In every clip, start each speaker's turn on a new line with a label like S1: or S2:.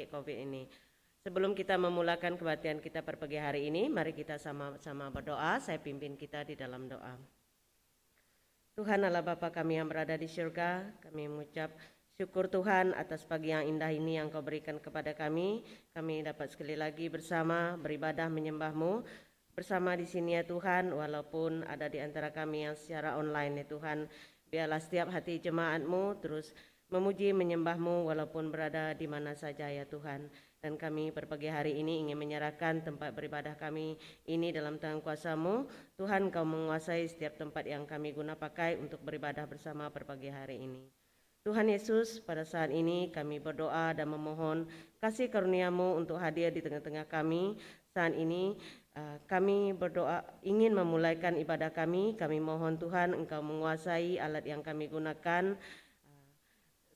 S1: COVID ini. Sebelum kita memulakan kebaktian kita per pagi hari ini, mari kita sama-sama berdoa. Saya pimpin kita di dalam doa. Tuhan Allah Bapa kami yang berada di surga, kami mengucap syukur Tuhan atas pagi yang indah ini yang Kau berikan kepada kami. Kami dapat sekali lagi bersama beribadah menyembah-Mu bersama di sini ya Tuhan, walaupun ada di antara kami yang secara online ya Tuhan. Biarlah setiap hati jemaat-Mu terus memuji menyembah-Mu walaupun berada di mana saja ya Tuhan. Dan kami per pagi hari ini ingin menyerahkan tempat beribadah kami ini dalam tangan kuasa-Mu. Tuhan Kau menguasai setiap tempat yang kami guna pakai untuk beribadah bersama per pagi hari ini. Tuhan Yesus, pada saat ini kami berdoa dan memohon kasih karunia-Mu untuk hadir di tengah-tengah kami. Saat ini kami berdoa ingin memulaikan ibadah kami. Kami mohon Tuhan Engkau menguasai alat yang kami gunakan.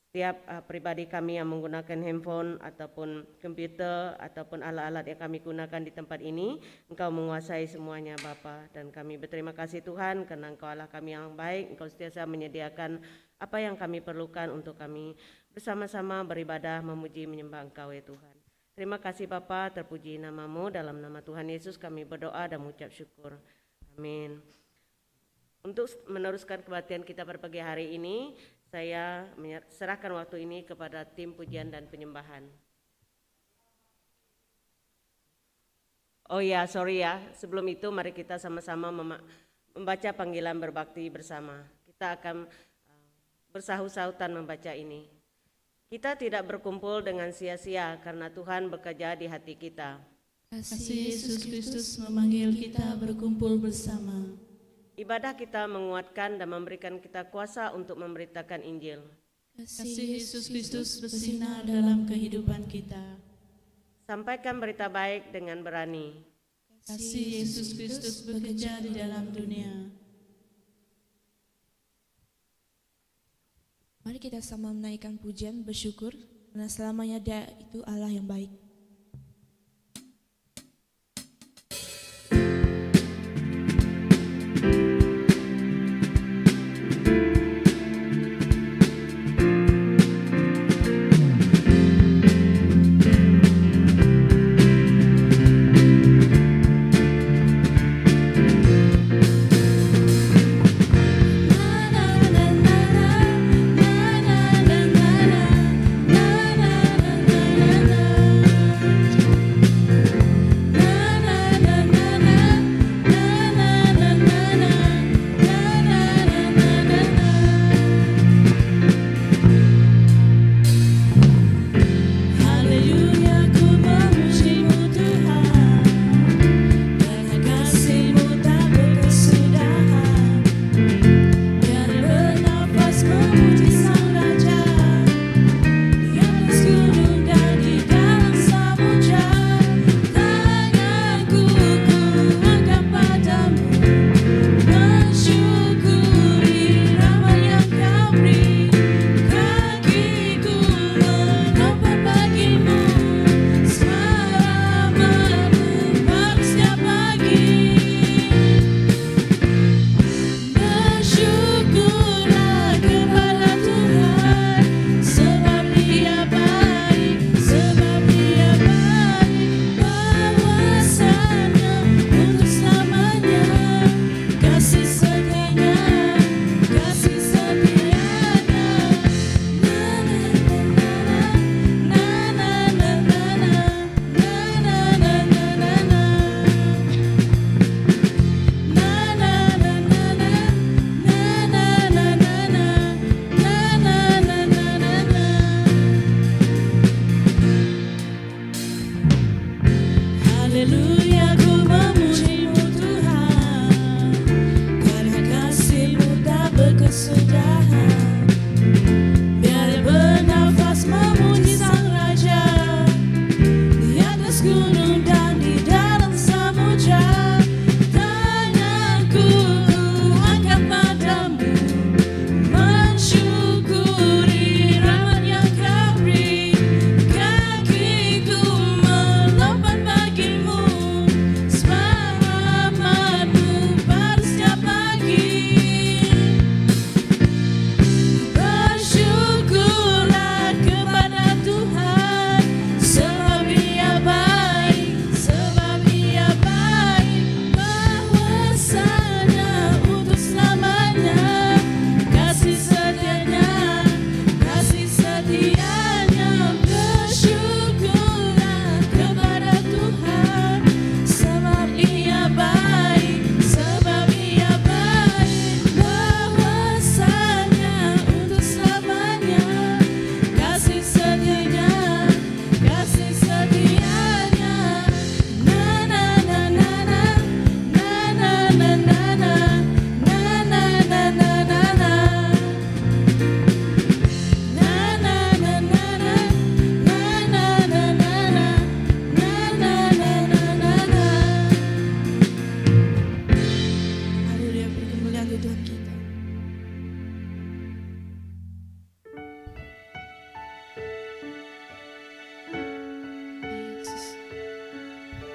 S1: Setiap pribadi kami yang menggunakan handphone ataupun komputer ataupun alat-alat yang kami gunakan di tempat ini, Engkau menguasai semuanya Bapa. Dan kami berterima kasih Tuhan karena Engkau Allah kami yang baik. Engkau sentiasa menyediakan apa yang kami perlukan untuk kami bersama-sama beribadah memuji menyembah Engkau ya Tuhan. Terima kasih Bapa, terpuji nama-Mu. Dalam nama Tuhan Yesus kami berdoa dan mengucap syukur. Amin. Untuk meneruskan kebaktian kita pada pagi hari ini, saya serahkan waktu ini kepada tim pujian dan penyembahan. Oh ya, sorry ya. Sebelum itu mari kita sama-sama membaca panggilan berbakti bersama. Kita akan bersahut-sahutan membaca ini. Kita tidak berkumpul dengan sia-sia karena Tuhan bekerja di hati kita.
S2: Kasih Yesus Kristus memanggil kita berkumpul bersama.
S1: Ibadah kita menguatkan dan memberikan kita kuasa untuk memberitakan Injil.
S2: Kasih Yesus Kristus bersinar dalam kehidupan kita.
S1: Sampaikan berita baik dengan berani.
S2: Kasih Yesus Kristus bekerja di dalam dunia.
S3: Mari kita sama menaikkan pujian bersyukur karena selamanya Dia itu Allah yang baik.
S2: Na na na na na na na na na.
S3: sebagai Tuhan kita. Yesus,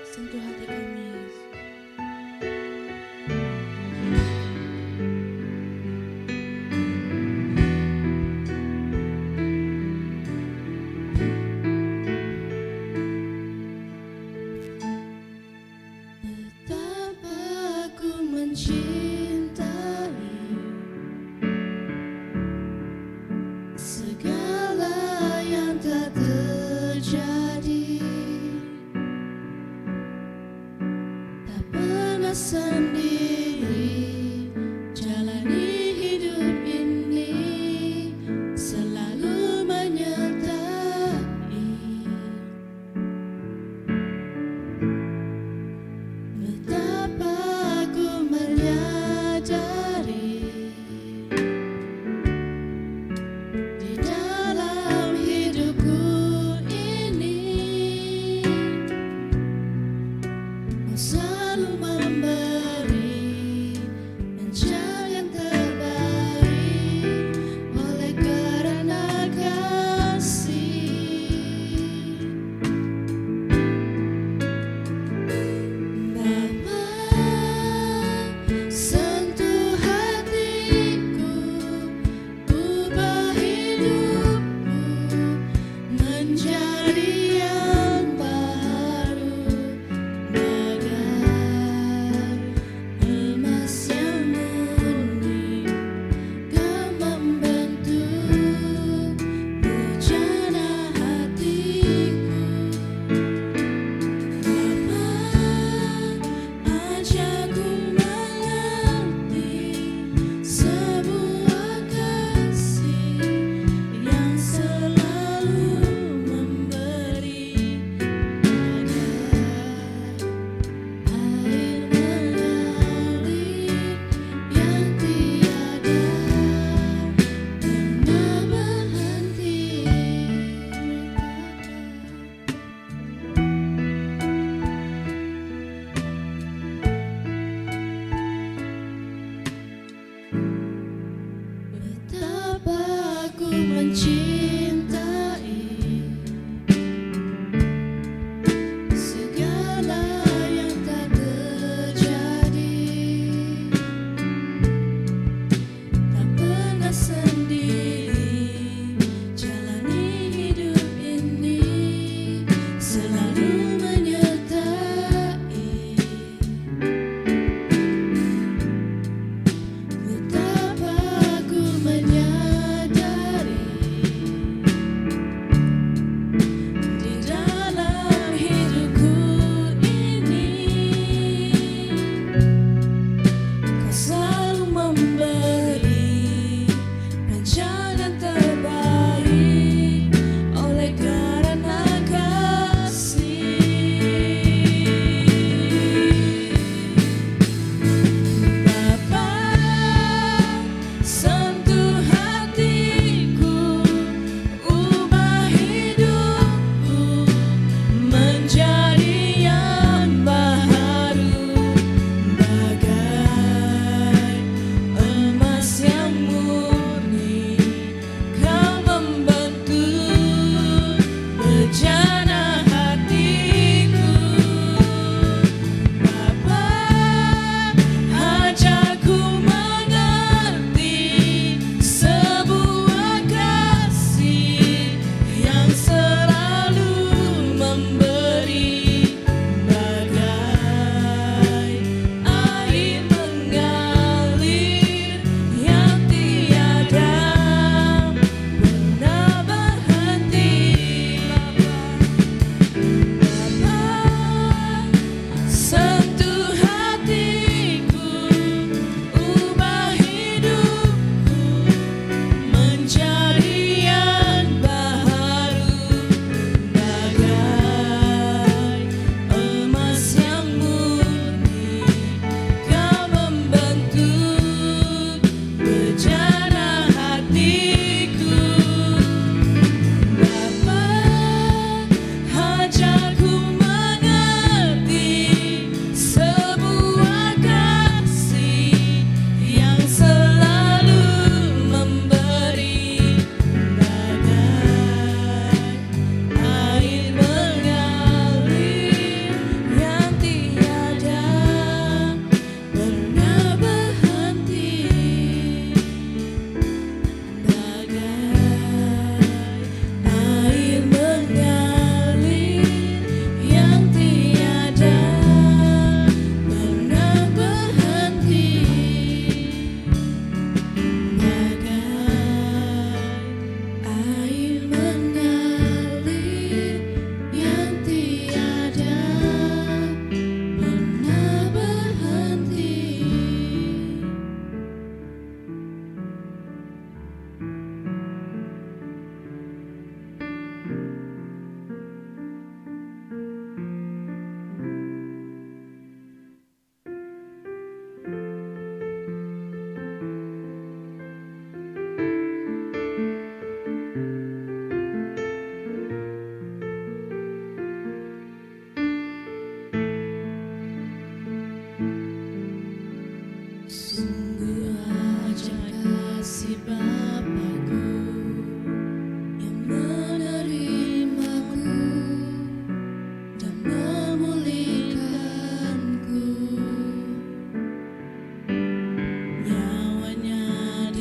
S3: sentuh hati kami, Yesus. Betapa ku mencintai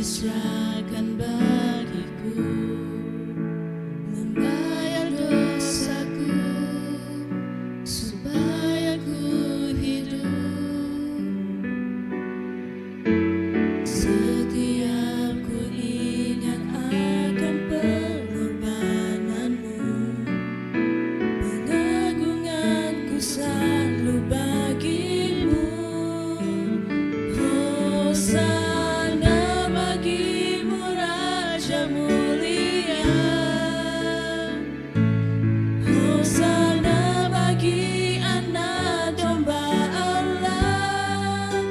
S2: diserahkan bagiku, membayar dosaku supaya ku hidup. Setiap ku ingat akan pengorbananmu, pengagunganku selalu bagimu. Hosana bagimu Raja mulia, Hosana bagi anak domba Allah.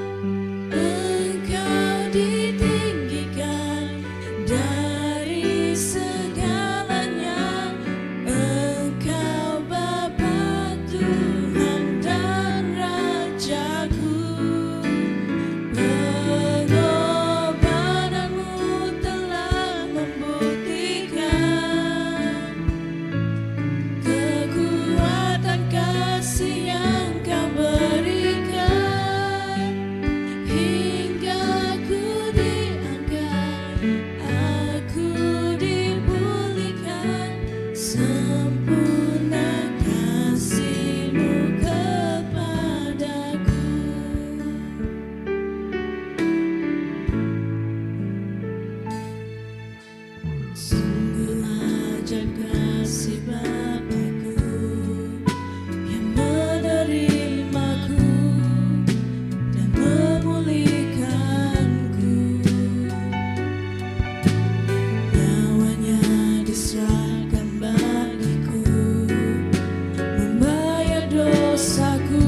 S2: Engkau ditinggikan dari segalanya, Engkau Bapa, Tuhan dan Rajaku. Pengorbananmu telah membuktikan kekuatan kasih yang Kau berikan, hingga aku diangkat, aku dipulihkan. Sempurna kasih-Mu kepadaku. Sungguh ajaib kasih Bapa-Ku yang menerimaku dan memulihkanku. Nyawanya diserahkan bagiku, membayar dosaku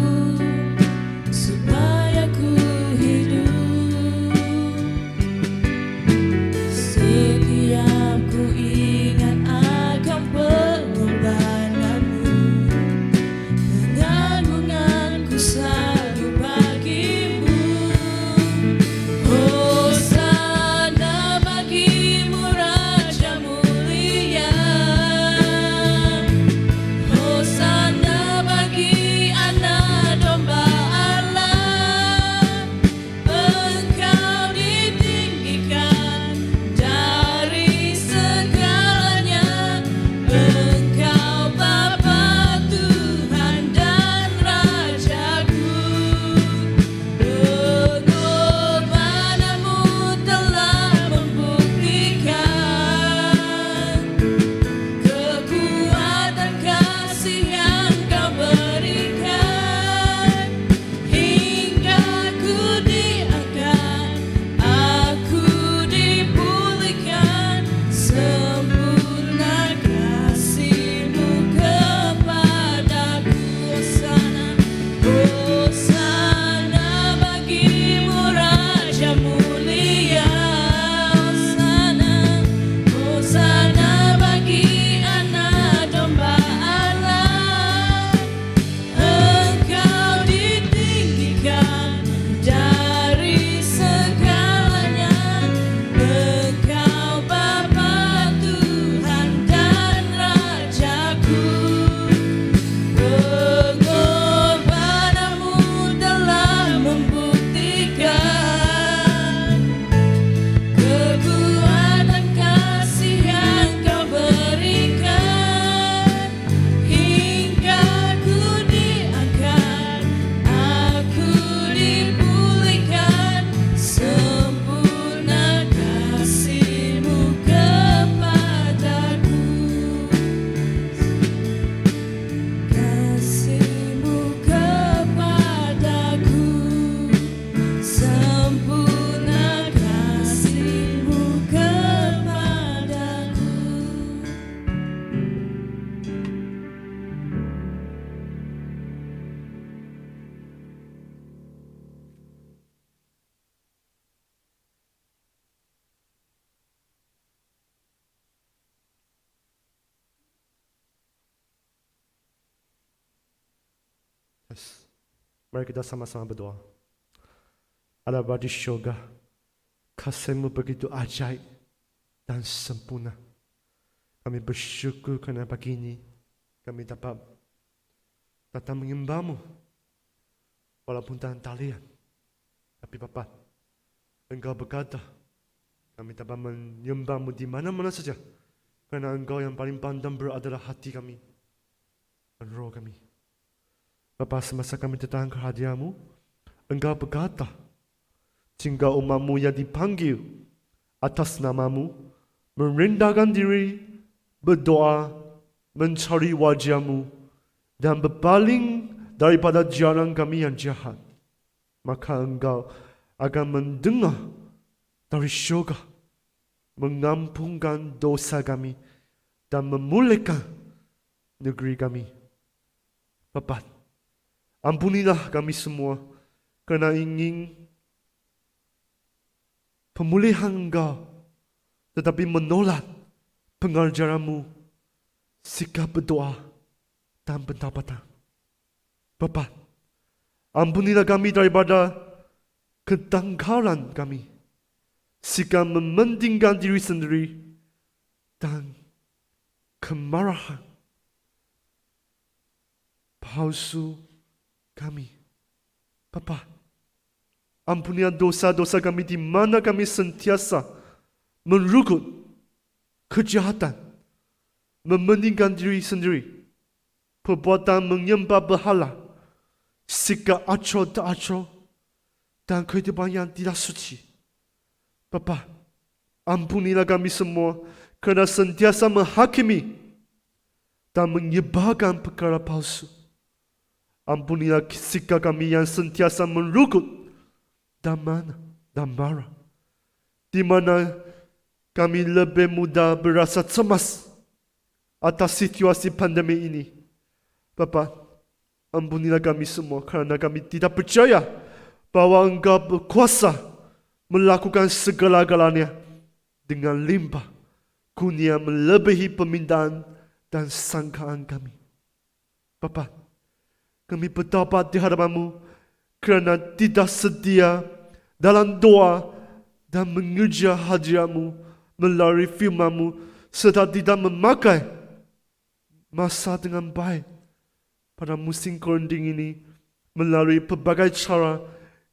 S2: supaya ku hidup. Setiap ku ingat akan pengorbananmu, pengagunganku selalu bagimu. Hosana bagimu Raja mulia, Hosana bagi anak domba Allah. Engkau ditinggikan dari segalanya, Engkau Bapa, Tuhan dan Rajaku. Pengorbananmu telah membuktikan kekuatan kasih yang Kau berikan, hingga aku diangkat, aku dipulihkan. Sempurna kasih-Mu kepadaku. Hosana, Hosana bagimu Raja mulia, Hosana, Hosana bagi anak domba Allah. Engkau ditinggikan dari segalanya, Engkau Bapa, Tuhan dan Rajaku. Pengorbananmu telah membuktikan kekuatan kasih yang Kau berikan, hingga aku diangkat, aku dipulihkan. Sempurna kasih-Mu kepadaku, kasih-Mu kepadaku. Sempurna kasih-Mu kepadaku.
S4: Yes. Mari kita sama-sama berdoa. Allah Bapa di syurga, kasih-Mu begitu ajaib dan sempurna. Kami bersyukur kerana pagi ini kami dapat datang menyembah-Mu walaupun dalam talian. Tapi Bapa, Engkau berkata Kami dapat menyembah-Mu di mana-mana saja. Karena Engkau yang paling pandang beradalah hati kami dan roh kami. Bapa, semasa kami datang ke hadirat-Mu, Engkau berkata, jika umat-Mu yang dipanggil atas nama-Mu merendahkan diri, berdoa, mencari wajah-Mu, dan berpaling daripada jalan kami yang jahat, maka Engkau akan mendengar dari syurga, mengampunkan dosa kami, dan memulihkan negeri kami. Bapa, ampunilah kami semua kerana ingin pemulihan Engkau, tetapi menolak pengajaran-Mu, sikap berdoa dan pendapatan. Bapa, ampunilah kami daripada ketangkalan kami, sikap mementingkan diri sendiri dan kemarahan palsu kami. Bapa, ampunilah dosa-dosa kami di mana kami sentiasa merukut kejahatan, mementingkan diri sendiri, perbuatan menyembah berhala, sikap acuh tak acuh, dan kehidupan yang tidak suci. Bapa, ampunilah kami semua kerana sentiasa menghakimi dan menyebarkan perkara palsu. Ampunilah sikap kami yang sentiasa merukut dan marah, di mana kami lebih mudah berasa cemas atas situasi pandemi ini. Bapa, ampunilah kami semua kerana kami tidak percaya bahawa Engkau berkuasa melakukan segala-galanya dengan limpah kurnia melebihi permintaan dan sangkaan kami. Bapa, kami bertaubat di hadapan-Mu kerana tidak sedia dalam doa dan mengejar hadirat-Mu melalui firman-Mu, serta tidak memakai masa dengan baik pada musim koranding ini melalui pelbagai cara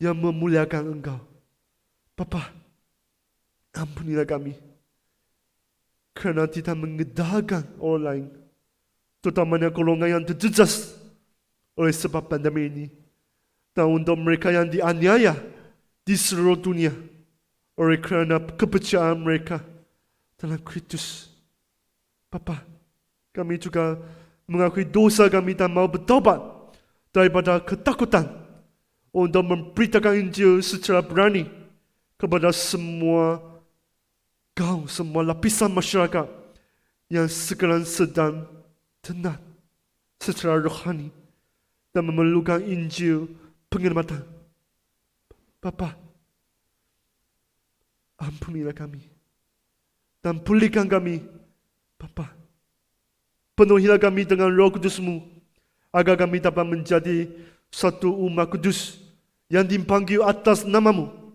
S4: yang memuliakan Engkau. Bapa, ampunilah kami kerana tidak mengedahkan orang lain, terutamanya golongan yang terjejas oleh sebab pandemi ini, dan untuk mereka yang dianiaya di seluruh dunia oleh kerana kepercayaan mereka dalam Kristus. Bapa, kami juga mengakui dosa kami dan mau bertaubat daripada ketakutan untuk memberitakan Injil secara berani kepada semua kaum, semua lapisan masyarakat yang sekarang sedang tenat secara rohani dan memerlukan Injil penyelamatan. Bapa, ampunilah kami dan pulihkan kami. Bapa, penuhilah kami dengan Roh Kudus-Mu agar kami dapat menjadi satu umat kudus yang dipanggil atas nama-Mu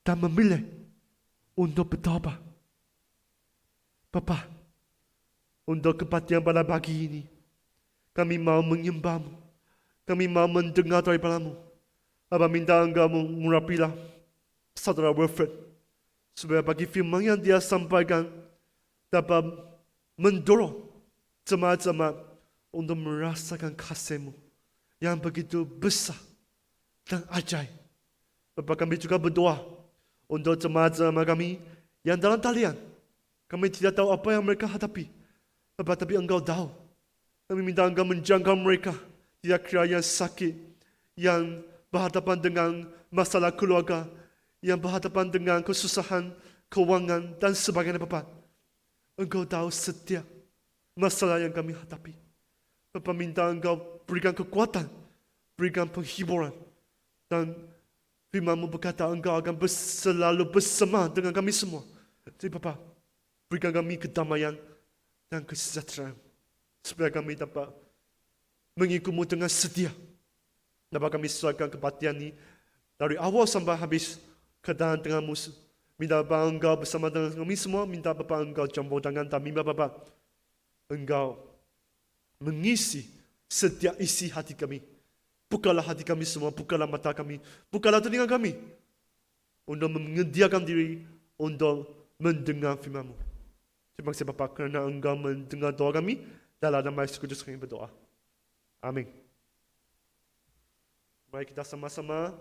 S4: dan memilih untuk bertaubat. Bapa, untuk kebaktian pada pagi ini, kami mau menyembah-Mu, kami mau mendengar daripada-Mu. Bapa, minta Engkau mengurapilah saudara Wilfred, supaya bagi firman yang dia sampaikan dapat mendorong jemaat-jemaat untuk merasakan kasih-Mu yang begitu besar dan ajaib. Bapa, kami juga berdoa untuk jemaat-jemaat kami yang dalam talian. Kami tidak tahu apa yang mereka hadapi, Bapa, tapi Engkau tahu. Kami minta Engkau menjangkau mereka, tidak kira yang sakit, yang berhadapan dengan masalah keluarga, yang berhadapan dengan kesusahan keuangan dan sebagainya. Bapa, Engkau tahu setiap masalah yang kami hadapi. Bapa, minta Engkau berikan kekuatan, berikan penghiburan, dan firman-Mu berkata Engkau akan selalu bersama dengan kami semua. Jadi Bapa, berikan kami kedamaian dan kesejahteraan, supaya kami dapat mengikut-Mu dengan setia. Dapat kami sesuaikan kebaktian ini dari awal sampai habis ke dalam tengah-Mu. Minta Bapa Engkau bersama dengan kami semua. Minta Bapa Engkau campur tangan kami. Minta Bapa Engkau mengisi setiap isi hati kami. Bukalah hati kami semua, bukalah mata kami, bukalah telinga kami untuk menyediakan diri untuk mendengar firman-Mu. Terima kasih Bapa kerana Engkau mendengar doa kami. Dalam nama Yesus Kristus kami berdoa. Amin. Mari kita sama-sama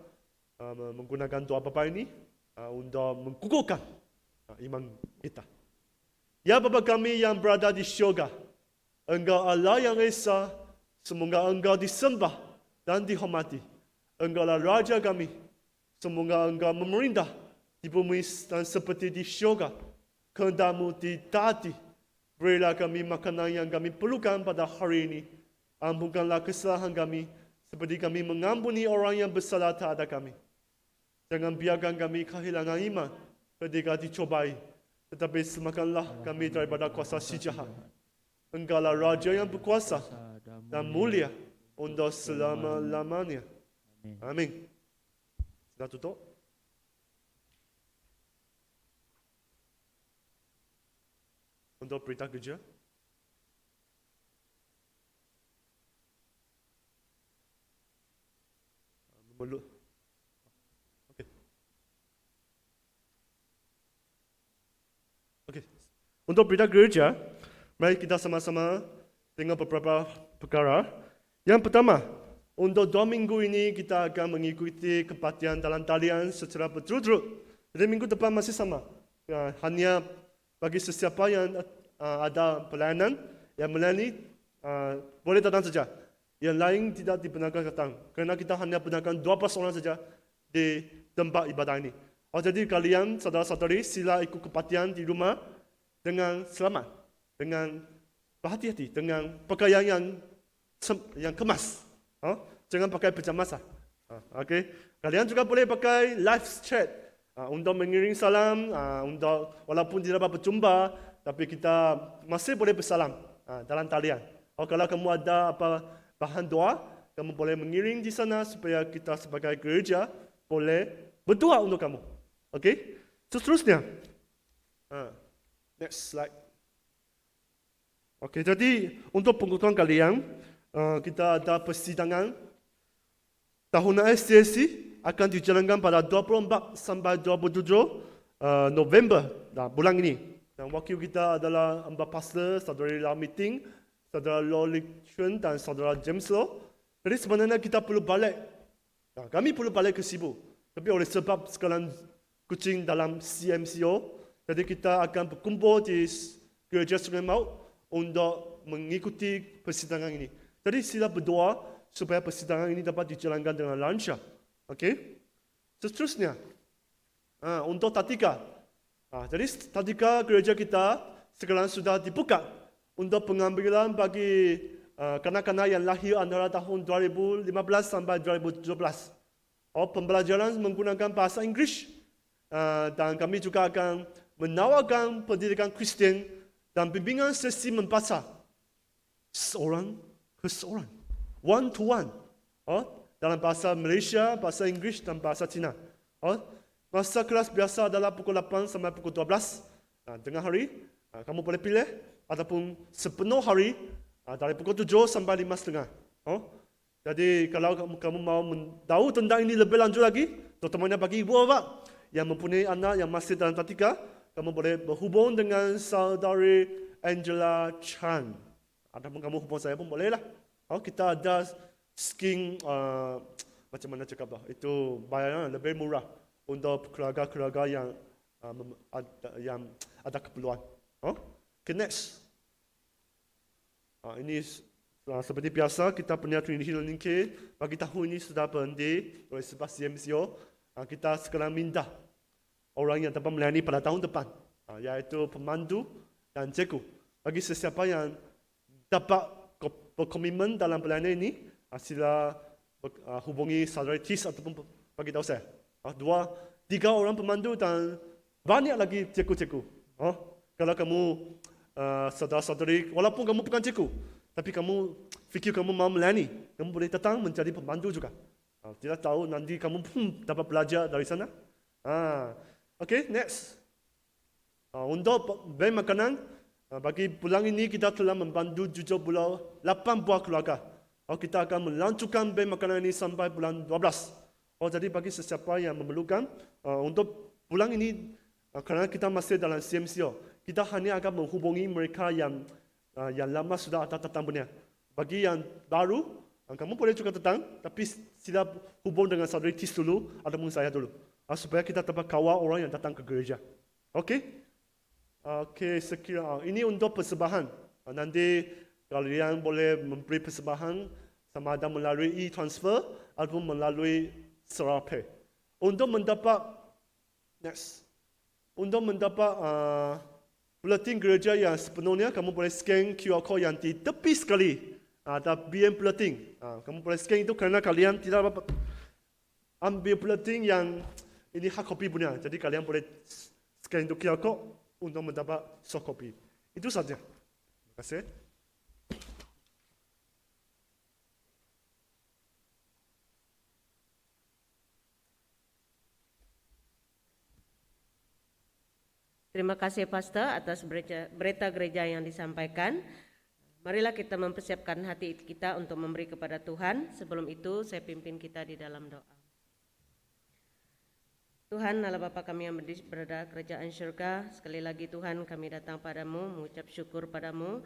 S4: menggunakan doa Bapa ini untuk mengukuhkan iman kita. Ya Bapa kami yang berada di syurga, Engkau Allah yang Esa, semoga Engkau disembah dan dihormati. Engkau adalah Raja kami, semoga Engkau memerintah di bumi dan seperti di syurga. Kehendak-Mu ditaati. Berilah kami makanan yang kami perlukan pada hari ini. Ampunkanlah kesalahan kami, seperti kami mengampuni orang yang bersalah terhadap kami. Jangan biarkan kami kehilangan iman ketika dicobai, tetapi selamatkanlah kami daripada kuasa si jahat. Engkaulah Raja yang berkuasa dan mulia untuk selama-lamanya. Amin. Sudah tutup? Untuk berita kerja. Okey. Untuk berita gereja, mari kita sama-sama tengok beberapa perkara. Yang pertama, untuk 2 minggu ini kita akan mengikuti kebaktian dalam talian secara berturut-turut. Jadi minggu depan masih sama. Hanya bagi sesiapa yang ada pelayanan yang melayani, boleh datang saja. Yang lain tidak dibenarkan datang. Kerana kita hanya benarkan 12 orang saja di tempat ibadah ini. Jadi kalian, saudara-saudari, sila ikut kebaktian di rumah dengan selamat, dengan berhati-hati, dengan pakaian yang kemas. Jangan pakai pejama basah. Okay. Kalian juga boleh pakai live chat untuk mengirim salam, untuk walaupun tidak dapat berjumpa, tapi kita masih boleh bersalam dalam talian. Kalau kamu ada apa bahan doa, kamu boleh mengirim di sana supaya kita sebagai gereja boleh berdoa untuk kamu. Okey? Seterusnya. Next slide. Okey, jadi untuk pengetahuan kalian, kita ada persidangan tahunan SCSC akan dijalankan pada 24 sampai 27 November bulan ini. Dan wakil kita adalah Amba Pastor, Saudara Lau Meeting, Saudara Law Lik Chun dan Saudara James Law. Jadi sebenarnya kita perlu balik. Kami perlu balik ke Sibu. Tapi oleh sebab sekalian kucing dalam CMCO, jadi kita akan berkumpul di Gereja Sungai Maut untuk mengikuti persidangan ini. Jadi sila berdoa supaya persidangan ini dapat dijalankan dengan lancar. Okey? Seterusnya, untuk Tatika. Jadi Tatika gereja kita sekarang sudah dibuka untuk pengambilan bagi kanak-kanak yang lahir antara tahun 2015 sampai 2017. Pembelajaran menggunakan bahasa Inggeris dan kami juga akan menawarkan pendidikan Kristian dan bimbingan sesi membaca seorang ke seorang, one to one, dalam bahasa Malaysia, bahasa Inggeris dan bahasa Cina. Masa kelas biasa adalah pukul 8 sampai pukul 12 tengah hari. Kamu boleh pilih ataupun sepenuh hari dari pukul 7 sampai 5.30. Jadi kalau kamu mau tahu tentang ini lebih lanjut lagi, terutamanya bagi ibu bapa yang mempunyai anak yang masih dalam Tatika, kamu boleh berhubung dengan Saudari Angela Chan. Ataupun kamu hubung saya pun bolehlah. Kita ada skim, macam mana cakap lah, itu bayaran lebih murah untuk keluarga-keluarga yang ada keperluan. Okay, next. Ini seperti biasa kita punya Trinity Learning Care bagi tahun ini sudah berhenti oleh sebab CMCO. Kita sekarang minta orang yang dapat melayani pada tahun depan, iaitu pemandu dan cikgu. Bagi sesiapa yang dapat berkomitmen dalam pelayanan ini, sila hubungi saudara Tis ataupun bagi tahu saya. 2-3 orang pemandu dan banyak lagi cikgu-cikgu. Kalau kamu saudara-saudari, walaupun kamu bukan cikgu, tapi kamu fikir kamu mau melayani, kamu boleh datang menjadi pemandu juga. Tidak tahu nanti kamu pun dapat belajar dari sana. Okay, next. Untuk bank makanan, bagi bulan ini kita telah membantu 8 buah keluarga. Kita akan melanjutkan bank makanan ini sampai bulan 12. Jadi bagi sesiapa yang memerlukan, untuk bulan ini Karena kita masih dalam CMCO, kita hanya akan menghubungi mereka yang lama sudah datang benar. Bagi yang baru, kamu boleh juga datang, tapi sila hubung dengan saudari Tis dulu ataupun saya dulu, supaya kita dapat kawal orang yang datang ke gereja. Okey? Okey, sekira ini untuk persembahan. Nanti kalian boleh memberi persembahan sama ada melalui e-transfer ataupun melalui Serape. Untuk mendapat bulletin gereja yang sepenuhnya, kamu boleh scan QR code yang di tepi sekali. Ada BM bulletin. Kamu boleh scan itu karena kalian tidak dapat ambil bulletin yang ini hard copy punya. Jadi kalian boleh scan itu QR code untuk mendapat soft copy. Itu saja. Terima kasih.
S1: Terima kasih Pastor atas berita gereja yang disampaikan. Marilah kita mempersiapkan hati kita untuk memberi kepada Tuhan. Sebelum itu saya pimpin kita di dalam doa. Tuhan Allah Bapa kami yang berada kerajaan syurga, sekali lagi Tuhan kami datang padamu mengucap syukur padamu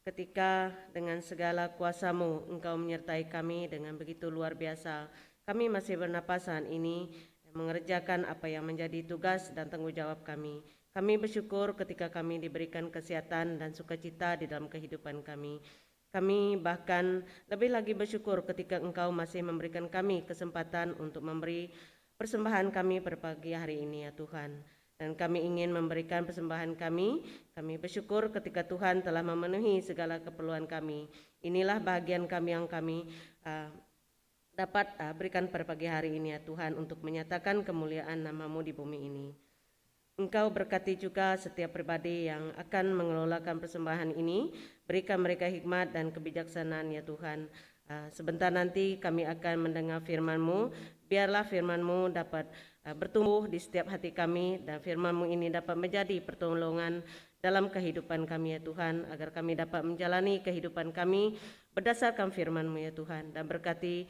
S1: ketika dengan segala kuasa-Mu Engkau menyertai kami dengan begitu luar biasa. Kami masih bernapas saat ini mengerjakan apa yang menjadi tugas dan tanggung jawab kami. Kami bersyukur ketika kami diberikan kesehatan dan sukacita di dalam kehidupan kami. Kami bahkan lebih lagi bersyukur ketika Engkau masih memberikan kami kesempatan untuk memberi persembahan kami pada pagi hari ini ya Tuhan. Dan kami ingin memberikan persembahan kami. Kami bersyukur ketika Tuhan telah memenuhi segala keperluan kami. Inilah bahagian kami yang kami dapat berikan pada pagi hari ini ya Tuhan untuk menyatakan kemuliaan nama-Mu di bumi ini. Engkau berkati juga setiap pribadi yang akan mengelolakan persembahan ini. Berikan mereka hikmat dan kebijaksanaan ya Tuhan. Sebentar nanti kami akan mendengar firman-Mu. Biarlah firman-Mu dapat bertumbuh di setiap hati kami. Dan firman-Mu ini dapat menjadi pertolongan dalam kehidupan kami ya Tuhan. Agar kami dapat menjalani kehidupan kami berdasarkan firman-Mu ya Tuhan. Dan berkati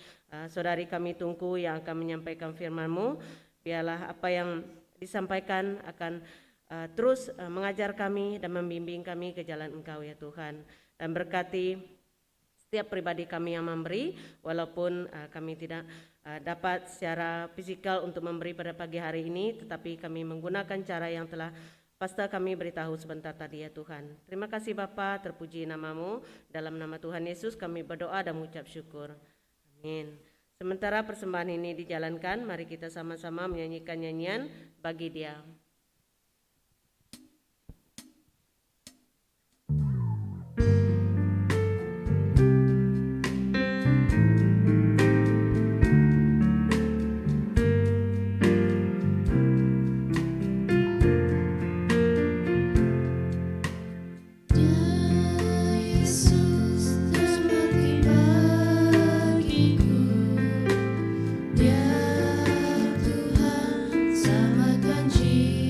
S1: saudari kami Tungku yang akan menyampaikan firman-Mu. Biarlah apa yang disampaikan akan terus mengajar kami dan membimbing kami ke jalan Engkau ya Tuhan. Dan berkati setiap pribadi kami yang memberi, walaupun kami tidak dapat secara fisikal untuk memberi pada pagi hari ini, tetapi kami menggunakan cara yang telah Pastor kami beritahu sebentar tadi ya Tuhan. Terima kasih Bapa, terpuji nama-Mu. Dalam nama Tuhan Yesus kami berdoa dan mengucap syukur. Amin. Sementara persembahan ini dijalankan, mari kita sama-sama menyanyikan nyanyian bagi Dia.
S2: Selamatkan jiwa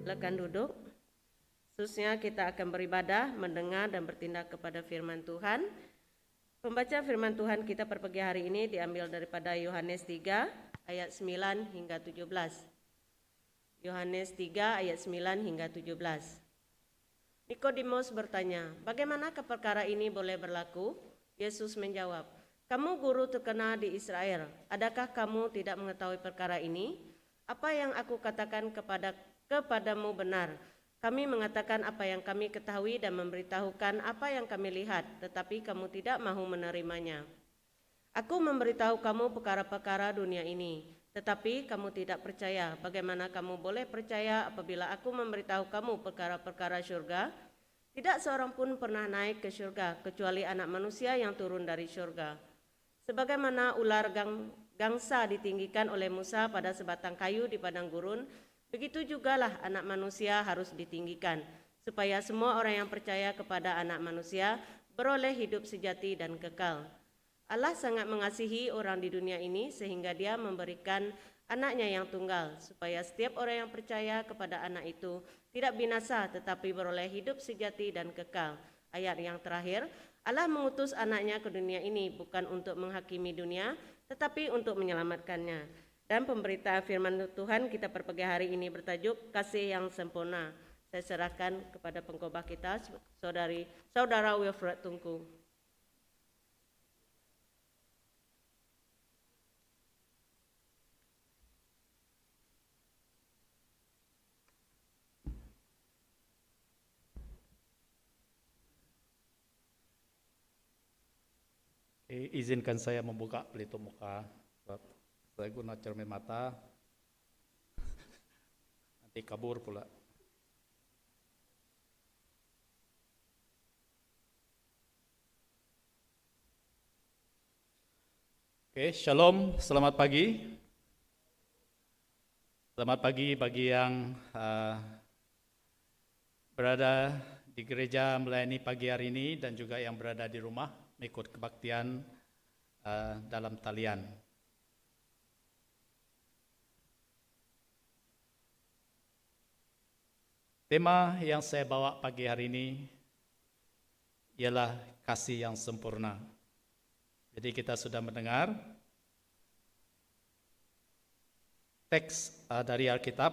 S1: Silakan duduk. Khususnya kita akan beribadah, mendengar dan bertindak kepada firman Tuhan. Pembaca firman Tuhan kita per pagi hari ini diambil daripada Yohanes 3 ayat 9 hingga 17. Yohanes 3 ayat 9 hingga 17. Nikodemus bertanya, bagaimanakah perkara ini boleh berlaku? Yesus menjawab, kamu guru terkenal di Israel, adakah kamu tidak mengetahui perkara ini? Apa yang aku katakan kepadamu benar. Kami mengatakan apa yang kami ketahui dan memberitahukan apa yang kami lihat, tetapi kamu tidak mahu menerimanya. Aku memberitahu kamu perkara-perkara dunia ini, tetapi kamu tidak percaya. Bagaimana kamu boleh percaya apabila aku memberitahu kamu perkara-perkara surga? Tidak seorang pun pernah naik ke surga, kecuali anak manusia yang turun dari surga. Sebagaimana ular gangsa ditinggikan oleh Musa pada sebatang kayu di padang gurun, begitu jugalah anak manusia harus ditinggikan, supaya semua orang yang percaya kepada anak manusia beroleh hidup sejati dan kekal. Allah sangat mengasihi orang di dunia ini sehingga Dia memberikan anaknya yang tunggal, supaya setiap orang yang percaya kepada anak itu tidak binasa tetapi beroleh hidup sejati dan kekal. Ayat yang terakhir, Allah mengutus anaknya ke dunia ini bukan untuk menghakimi dunia, tetapi untuk menyelamatkannya. Dan pemberitaan firman Tuhan kita per pagi hari ini bertajuk Kasih yang Sempurna. Saya serahkan kepada pengkhotbah kita, Saudara Wilfred Tungku.
S5: Izinkan saya membuka pelitup muka. Saya guna cermin mata, nanti kabur pula. Oke, shalom, selamat pagi. Selamat pagi bagi yang berada di gereja melayani pagi hari ini dan juga yang berada di rumah mengikut kebaktian dalam talian. Tema yang saya bawa pagi hari ini ialah kasih yang sempurna. Jadi kita sudah mendengar teks dari Alkitab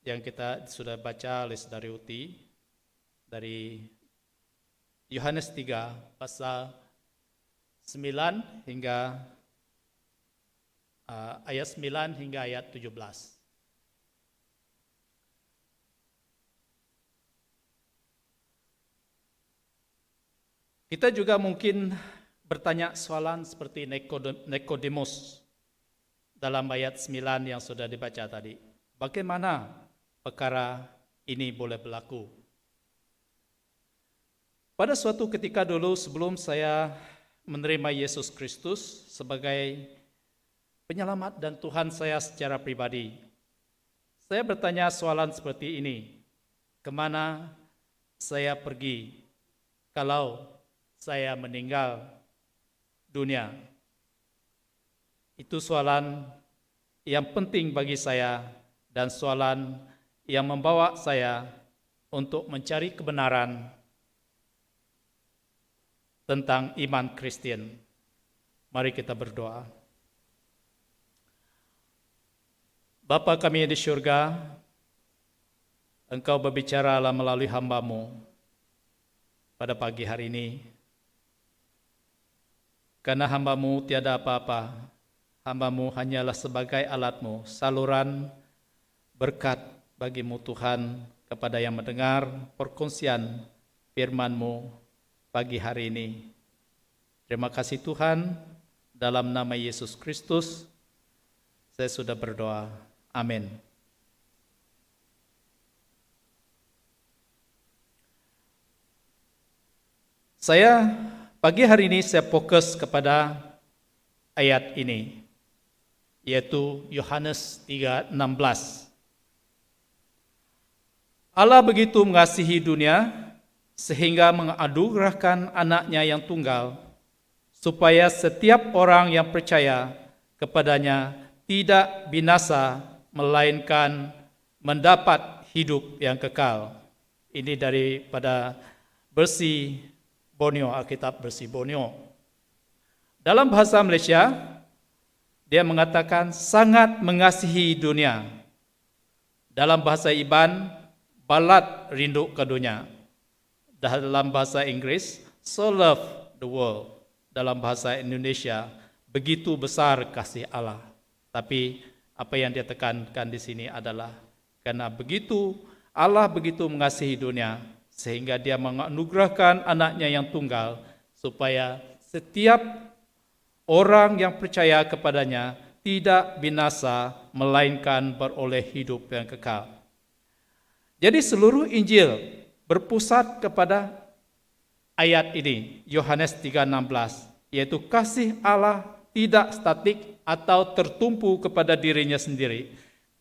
S5: yang kita sudah baca oleh Saudari Uti dari Yohanes 3 pasal 9 hingga ayat 9 hingga ayat 17. Kita juga mungkin bertanya soalan seperti Nikodemus dalam ayat 9 yang sudah dibaca tadi. Bagaimana perkara ini boleh berlaku? Pada suatu ketika dulu sebelum saya menerima Yesus Kristus sebagai penyelamat dan Tuhan saya secara pribadi, saya bertanya soalan seperti ini. Kemana saya pergi kalau saya meninggal dunia? Itu soalan yang penting bagi saya dan soalan yang membawa saya untuk mencari kebenaran tentang iman Kristen. Mari kita berdoa. Bapa kami di surga, Engkau berbicara melalui hamba-Mu pada pagi hari ini. Karena hamba-Mu tiada apa-apa, hamba-Mu hanyalah sebagai alat-Mu, saluran berkat bagi-Mu Tuhan kepada yang mendengar perkongsian firman-Mu pagi hari ini. Terima kasih Tuhan, dalam nama Yesus Kristus, saya sudah berdoa. Amin. Pagi hari ini saya fokus kepada ayat ini, yaitu Yohanes 3:16. Allah begitu mengasihi dunia sehingga menganugerahkan anaknya yang tunggal, supaya setiap orang yang percaya kepadanya tidak binasa, melainkan mendapat hidup yang kekal. Ini daripada versi Borneo, Alkitab versi Borneo. Dalam bahasa Malaysia, dia mengatakan sangat mengasihi dunia. Dalam bahasa Iban, balat rindu ke dunia. Dalam bahasa Inggris, so love the world. Dalam bahasa Indonesia, begitu besar kasih Allah. Tapi apa yang dia tekankan di sini adalah karena Allah begitu mengasihi dunia sehingga dia menganugerahkan anaknya yang tunggal supaya setiap orang yang percaya kepadanya tidak binasa melainkan beroleh hidup yang kekal. Jadi seluruh Injil berpusat kepada ayat ini, Yohanes 3:16, yaitu kasih Allah tidak statik atau tertumpu kepada dirinya sendiri.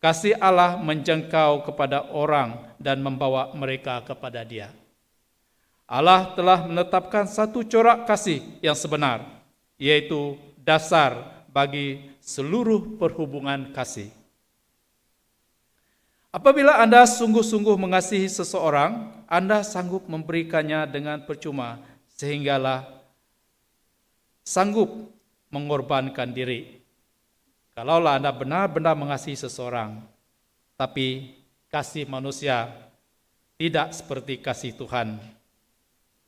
S5: Kasih Allah menjangkau kepada orang dan membawa mereka kepada Dia. Allah telah menetapkan satu corak kasih yang sebenar, yaitu dasar bagi seluruh perhubungan kasih. Apabila Anda sungguh-sungguh mengasihi seseorang, Anda sanggup memberikannya dengan percuma, sehinggalah sanggup mengorbankan diri. Kalaulah Anda benar-benar mengasihi seseorang, tapi kasih manusia tidak seperti kasih Tuhan.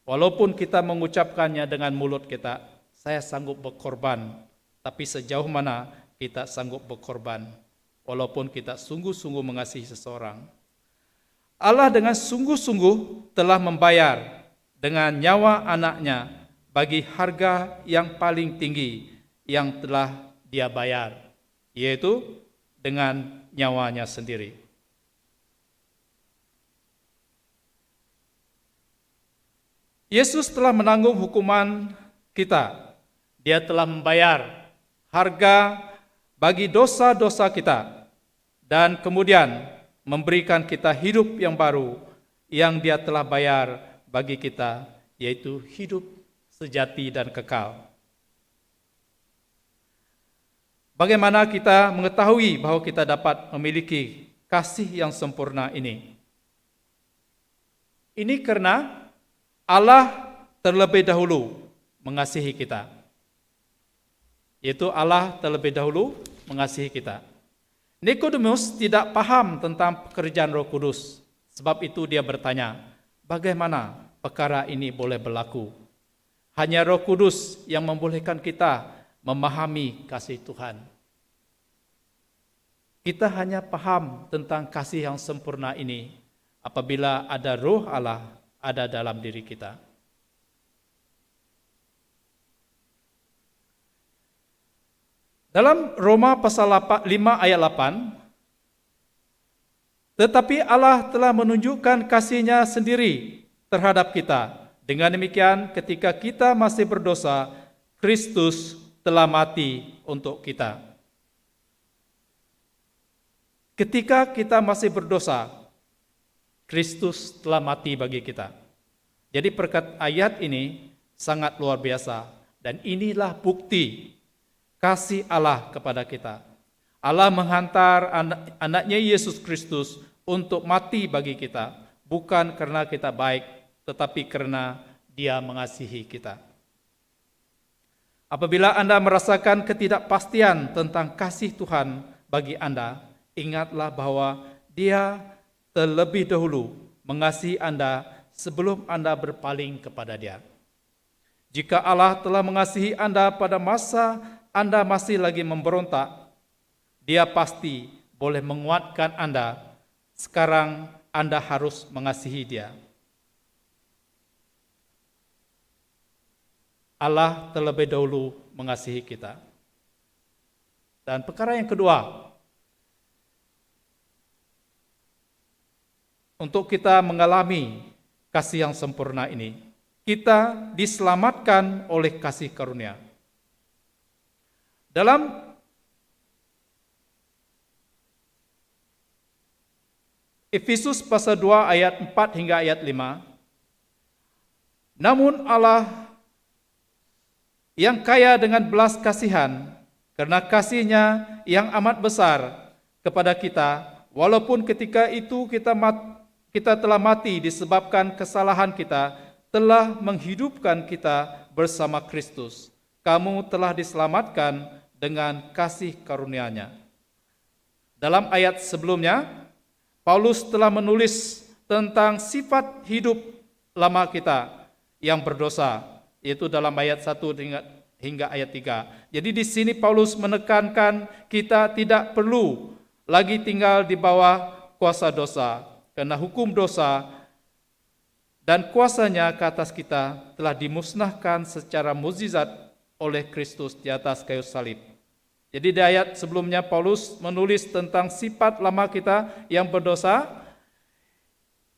S5: Walaupun kita mengucapkannya dengan mulut kita, saya sanggup berkorban, tapi sejauh mana kita sanggup berkorban, walaupun kita sungguh-sungguh mengasihi seseorang. Allah dengan sungguh-sungguh telah membayar dengan nyawa anaknya bagi harga yang paling tinggi yang telah Dia bayar, yaitu dengan nyawanya sendiri. Yesus telah menanggung hukuman kita. Dia telah membayar harga bagi dosa-dosa kita dan kemudian memberikan kita hidup yang baru yang Dia telah bayar bagi kita, yaitu hidup sejati dan kekal. Bagaimana kita mengetahui bahwa kita dapat memiliki kasih yang sempurna ini? Ini karena Allah terlebih dahulu mengasihi kita. Yaitu Allah terlebih dahulu mengasihi kita. Nikodemus tidak paham tentang pekerjaan Roh Kudus. Sebab itu dia bertanya, bagaimana perkara ini boleh berlaku? Hanya Roh Kudus yang membolehkan kita memahami kasih Tuhan. Kita hanya paham tentang kasih yang sempurna ini apabila ada Roh Allah ada dalam diri kita. Dalam Roma pasal 5 ayat 8, tetapi Allah telah menunjukkan kasih-Nya sendiri terhadap kita. Dengan demikian, ketika kita masih berdosa, Kristus telah mati untuk kita. Ketika kita masih berdosa, Kristus telah mati bagi kita. Jadi ayat ini sangat luar biasa. Dan inilah bukti kasih Allah kepada kita. Allah menghantar anaknya Yesus Kristus untuk mati bagi kita. Bukan karena kita baik, tetapi karena Dia mengasihi kita. Apabila Anda merasakan ketidakpastian tentang kasih Tuhan bagi Anda, ingatlah bahwa Dia terlebih dahulu mengasihi Anda sebelum Anda berpaling kepada Dia. Jika Allah telah mengasihi Anda pada masa Anda masih lagi memberontak, Dia pasti boleh menguatkan Anda. Sekarang Anda harus mengasihi Dia. Allah terlebih dahulu mengasihi kita. Dan perkara yang kedua, untuk kita mengalami kasih yang sempurna ini, kita diselamatkan oleh kasih karunia. Dalam Efesus pasal 2 ayat 4 hingga ayat 5, namun Allah yang kaya dengan belas kasihan, karena kasih-Nya yang amat besar kepada kita, walaupun ketika itu kita telah mati disebabkan kesalahan kita, telah menghidupkan kita bersama Kristus. Kamu telah diselamatkan dengan kasih karunia-Nya. Dalam ayat sebelumnya, Paulus telah menulis tentang sifat hidup lama kita yang berdosa, yaitu dalam ayat 1 hingga ayat 3. Jadi di sini Paulus menekankan kita tidak perlu lagi tinggal di bawah kuasa dosa, karena hukum dosa dan kuasanya ke atas kita telah dimusnahkan secara mukjizat oleh Kristus di atas kayu salib. Jadi di ayat sebelumnya Paulus menulis tentang sifat lama kita yang berdosa,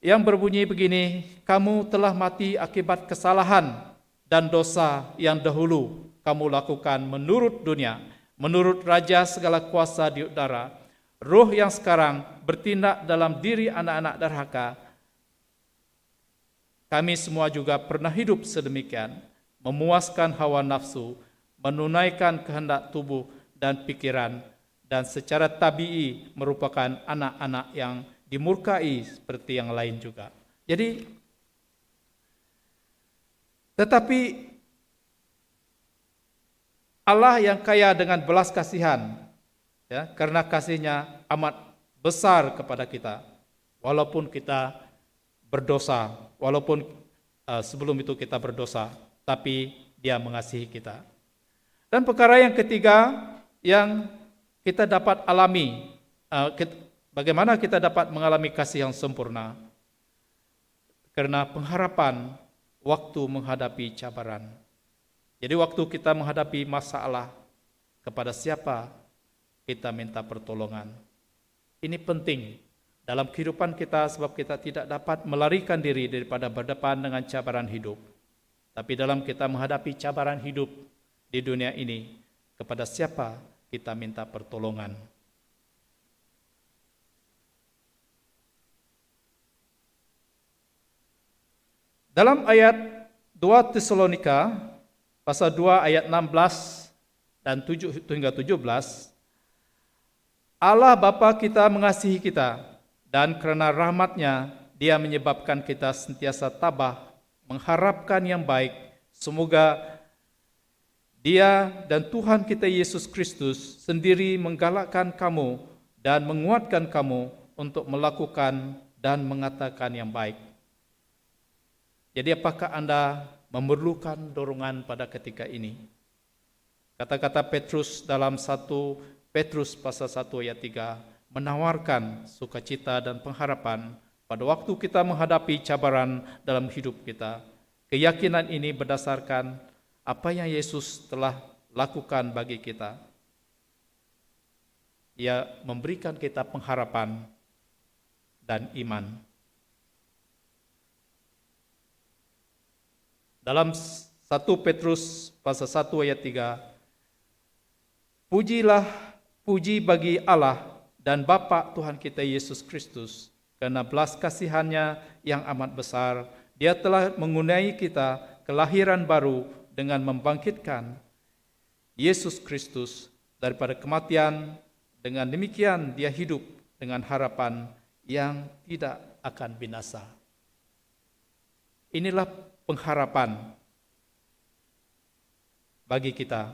S5: yang berbunyi begini, kamu telah mati akibat kesalahan dan dosa yang dahulu kamu lakukan menurut dunia, menurut raja segala kuasa di udara, roh yang sekarang bertindak dalam diri anak-anak durhaka. Kami semua juga pernah hidup sedemikian, memuaskan hawa nafsu, menunaikan kehendak tubuh dan pikiran, dan secara tabii merupakan anak-anak yang dimurkai seperti yang lain juga. Jadi, tetapi Allah yang kaya dengan belas kasihan, ya, karena kasihnya amat besar kepada kita, walaupun kita berdosa, walaupun sebelum itu kita berdosa, tapi Dia mengasihi kita. Dan perkara yang ketiga yang kita dapat alami, bagaimana kita dapat mengalami kasih yang sempurna? Karena pengharapan waktu menghadapi cabaran. Jadi waktu kita menghadapi masalah, kepada siapa kita minta pertolongan. Ini penting dalam kehidupan kita sebab kita tidak dapat melarikan diri daripada berdepan dengan cabaran hidup. Tapi dalam kita menghadapi cabaran hidup di dunia ini, kepada siapa kita minta pertolongan. Dalam ayat 2 Tesalonika pasal 2 ayat 16 dan 7 hingga 17, Allah Bapa kita mengasihi kita, dan karena rahmat-Nya Dia menyebabkan kita sentiasa tabah mengharapkan yang baik. Semoga Dia dan Tuhan kita Yesus Kristus sendiri menggalakkan kamu dan menguatkan kamu untuk melakukan dan mengatakan yang baik. Jadi apakah Anda memerlukan dorongan pada ketika ini? Kata-kata Petrus dalam 1 Petrus pasal 1 ayat 3 menawarkan sukacita dan pengharapan pada waktu kita menghadapi cabaran dalam hidup kita. Keyakinan ini berdasarkan apa yang Yesus telah lakukan bagi kita. Ia memberikan kita pengharapan dan iman. Dalam 1 Petrus pasal 1 ayat 3, puji bagi Allah dan Bapa Tuhan kita Yesus Kristus, karena belas kasihan-Nya yang amat besar, Dia telah mengunai kita kelahiran baru dengan membangkitkan Yesus Kristus daripada kematian. Dengan demikian Dia hidup dengan harapan yang tidak akan binasa. Inilah pengharapan bagi kita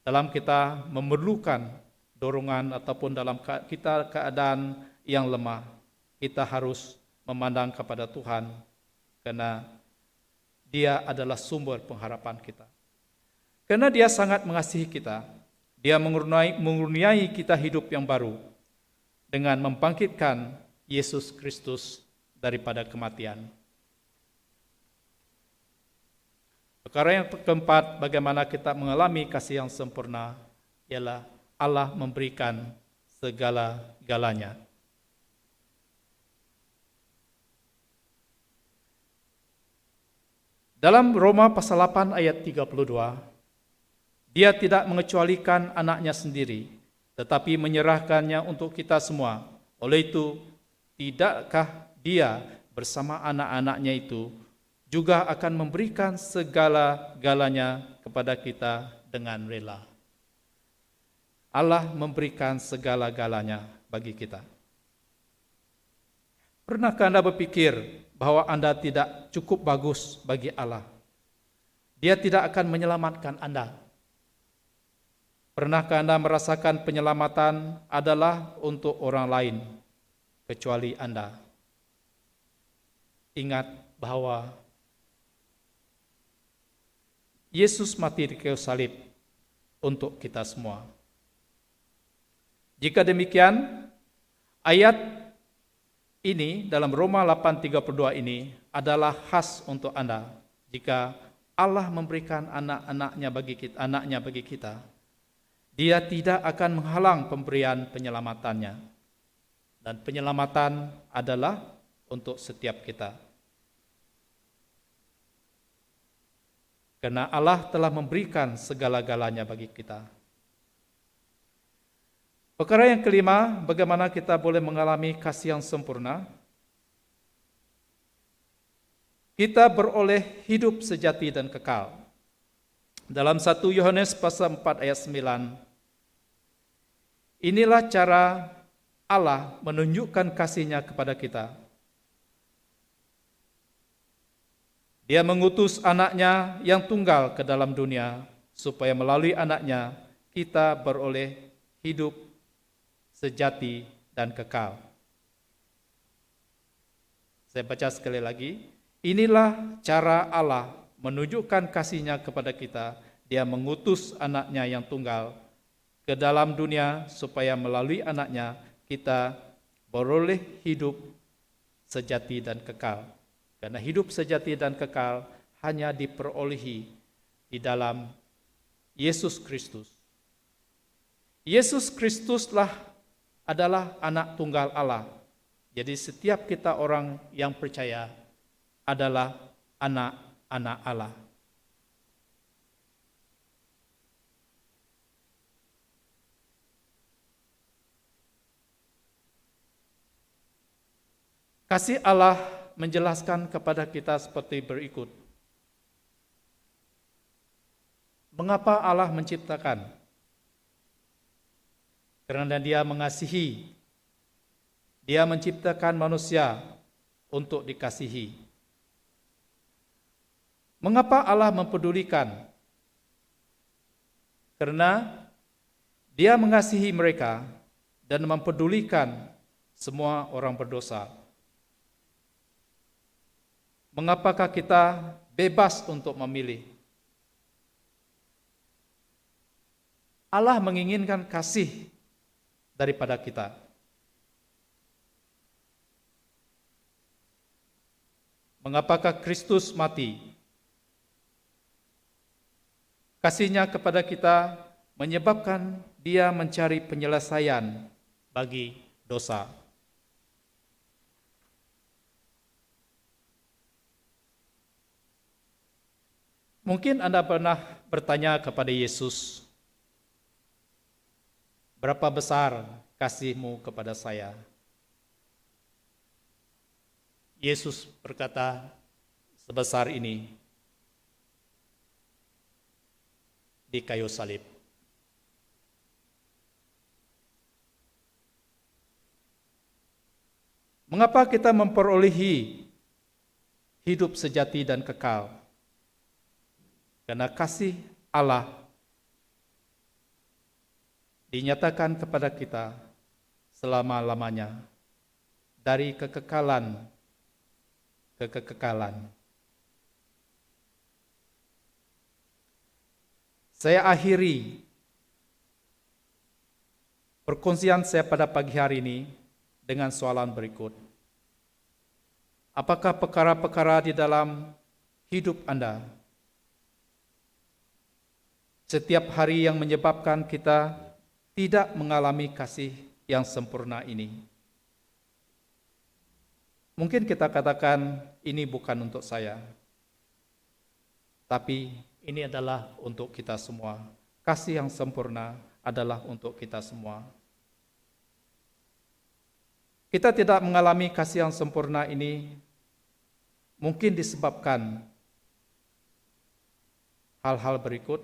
S5: dalam kita memerlukan dorongan ataupun dalam kita keadaan yang lemah. Kita harus memandang kepada Tuhan karena Dia adalah sumber pengharapan kita. Karena Dia sangat mengasihi kita, Dia mengurniai kita hidup yang baru dengan membangkitkan Yesus Kristus daripada kematian. Perkara yang keempat, bagaimana kita mengalami kasih yang sempurna, ialah Allah memberikan segala-galanya. Dalam Roma pasal 8 ayat 32, Dia tidak mengecualikan anaknya sendiri, tetapi menyerahkannya untuk kita semua. Oleh itu, tidakkah Dia bersama anak-anaknya itu juga akan memberikan segala-galanya kepada kita dengan rela. Allah memberikan segala-galanya bagi kita. Pernahkah Anda berpikir bahwa Anda tidak cukup bagus bagi Allah? Dia tidak akan menyelamatkan Anda. Pernahkah Anda merasakan penyelamatan adalah untuk orang lain, kecuali Anda? Ingat bahwa Yesus mati di kayu salib untuk kita semua. Jika demikian, ayat ini dalam Roma 8:32 ini adalah khas untuk Anda. Jika Allah memberikan anaknya bagi kita, Dia tidak akan menghalang pemberian penyelamatannya. Dan penyelamatan adalah untuk setiap kita. Karena Allah telah memberikan segala-galanya bagi kita. Perkara yang kelima, bagaimana kita boleh mengalami kasih yang sempurna? Kita beroleh hidup sejati dan kekal. Dalam 1 Yohanes pasal 4 ayat 9, inilah cara Allah menunjukkan kasih-Nya kepada kita. Dia mengutus anaknya yang tunggal ke dalam dunia, supaya melalui anaknya kita beroleh hidup sejati dan kekal. Saya baca sekali lagi. Inilah cara Allah menunjukkan kasih-Nya kepada kita. Dia mengutus anaknya yang tunggal ke dalam dunia supaya melalui anaknya kita beroleh hidup sejati dan kekal. Karena hidup sejati dan kekal hanya diperolehi di dalam Yesus Kristus. Yesus Kristuslah adalah anak tunggal Allah. Jadi setiap kita orang yang percaya adalah anak-anak Allah. Kasih Allah menjelaskan kepada kita seperti berikut. Mengapa Allah menciptakan? Karena Dia mengasihi. Dia menciptakan manusia untuk dikasihi. Mengapa Allah mempedulikan? Karena Dia mengasihi mereka dan mempedulikan semua orang berdosa. Mengapakah kita bebas untuk memilih? Allah menginginkan kasih daripada kita. Mengapakah Kristus mati? Kasih-Nya kepada kita menyebabkan Dia mencari penyelesaian bagi dosa. Mungkin Anda pernah bertanya kepada Yesus, berapa besar kasih-Mu kepada saya? Yesus berkata, sebesar ini di kayu salib. Mengapa kita memperolehi hidup sejati dan kekal? Karena kasih Allah dinyatakan kepada kita selama-lamanya dari kekekalan ke kekekalan. Saya akhiri perkongsian saya pada pagi hari ini dengan soalan berikut. Apakah perkara-perkara di dalam hidup Anda setiap hari yang menyebabkan kita tidak mengalami kasih yang sempurna ini? Mungkin kita katakan ini bukan untuk saya, tapi ini adalah untuk kita semua. Kasih yang sempurna adalah untuk kita semua. Kita tidak mengalami kasih yang sempurna ini mungkin disebabkan hal-hal berikut.